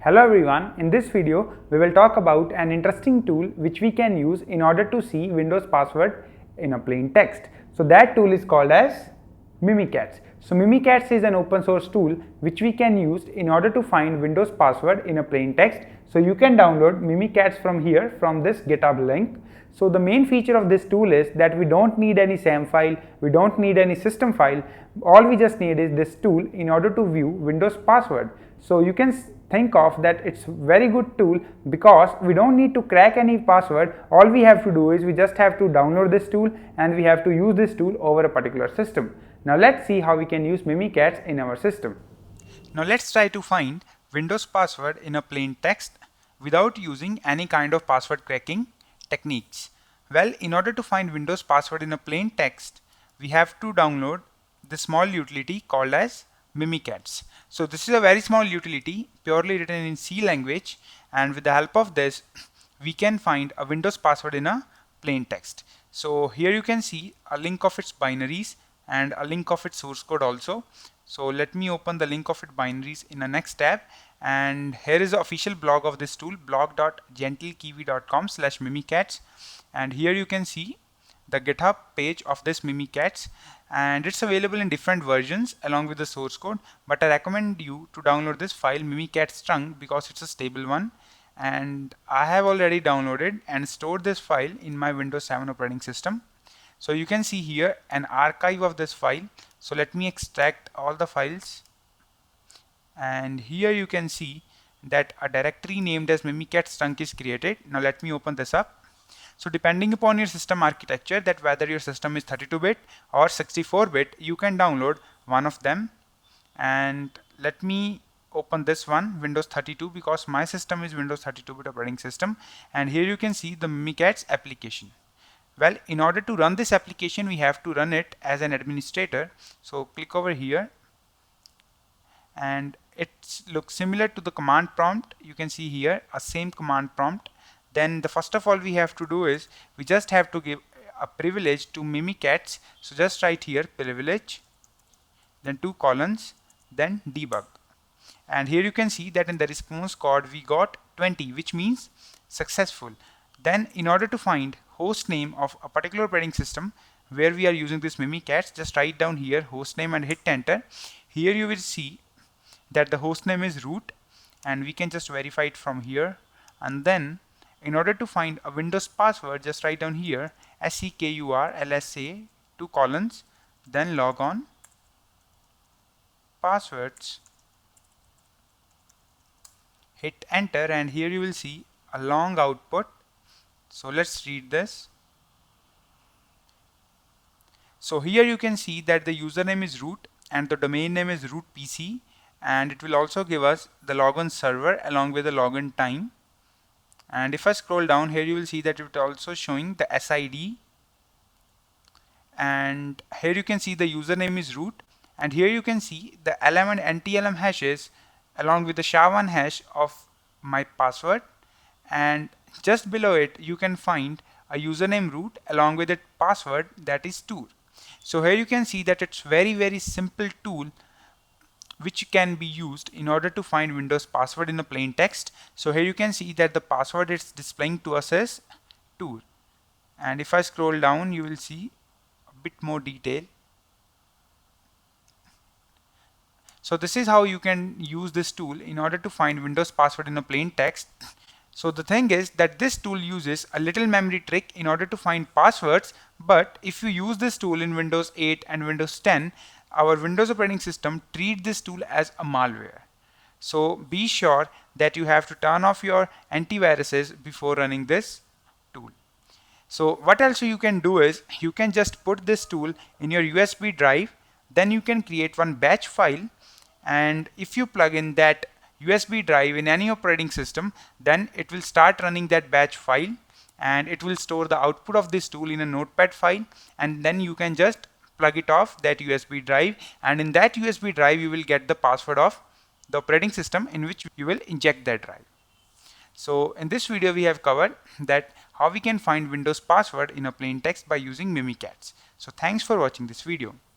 Hello everyone, in this video we will talk about an interesting tool which we can use in order to see Windows password in a plain text. So that tool is called as Mimikatz. So Mimikatz is an open source tool which we can use in order to find Windows password in a plain text. So you can download Mimikatz from here, from this GitHub link. So the main feature of this tool is that we don't need any SAM file, we don't need any system file. All we just need is this tool in order to view Windows password. So you can think of that it's very good tool because we don't need to crack any password. All we have to do is we just have to download this tool and we have to use this tool over a particular system. Now let's see how we can use Mimikatz in our system. Now let's try to find Windows password in a plain text without using any kind of password cracking techniques. Well, in order to find Windows password in a plain text, we have to download the small utility called as Mimikatz. So this is a very small utility purely written in C language, and with the help of this we can find a Windows password in a plain text. So here you can see a link of its binaries and a link of its source code also. So let me open the link of its binaries in the next tab, and here is the official blog of this tool, blog.gentlekiwi.com/mimikatz, and here you can see the GitHub page of this Mimikatz, and it's available in different versions along with the source code, but I recommend you to download this file Mimikatz trunk because it's a stable one, and I have already downloaded and stored this file in my Windows 7 operating system. So you can see here an archive of this file. So let me extract all the files, and here you can see that a directory named as Mimikatz trunk is created. Now let me open this up. So depending upon your system architecture, that whether your system is 32-bit or 64-bit, you can download one of them. And let me open this one, Windows 32, because my system is Windows 32-bit operating system, and here you can see the Mimikatz application. Well, in order to run this application, we have to run it as an administrator. So click over here, and it looks similar to the command prompt. You can see here a same command prompt. Then the first of all we have to do is we just have to give a privilege to Mimikatz. So just write here privilege, then 2 colons, then debug. And here you can see that in the response code we got 20, which means successful. Then in order to find host name of a particular operating system where we are using this Mimikatz, just write down here host name and hit enter. Here you will see that the host name is root, and we can just verify it from here. And then in order to find a Windows password, just write down here SECURLSA 2 colons, then log on passwords, hit enter, and here you will see a long output. So let's read this. So here you can see that the username is root and the domain name is root PC, and it will also give us the login server along with the login time. And if I scroll down here, you will see that it also showing the SID, and here you can see the username is root, and here you can see the LM and NTLM hashes along with the SHA-1 hash of my password, and just below it you can find a username root along with a password that is tour. So here you can see that it's very simple tool which can be used in order to find Windows password in a plain text. So here you can see that the password it's displaying to us is tour, and if I scroll down you will see a bit more detail. So this is how you can use this tool in order to find Windows password in a plain text. So the thing is that this tool uses a little memory trick in order to find passwords, but if you use this tool in Windows 8 and Windows 10, our Windows operating system treat this tool as a malware. So be sure that you have to turn off your antiviruses before running this tool. So what else you can do is you can just put this tool in your USB drive, then you can create one batch file, and if you plug in that USB drive in any operating system, then it will start running that batch file, and it will store the output of this tool in a notepad file, and then you can just plug it off that USB drive, and in that USB drive you will get the password of the operating system in which you will inject that drive. So in this video we have covered that how we can find Windows password in a plain text by using Mimikatz. So thanks for watching this video.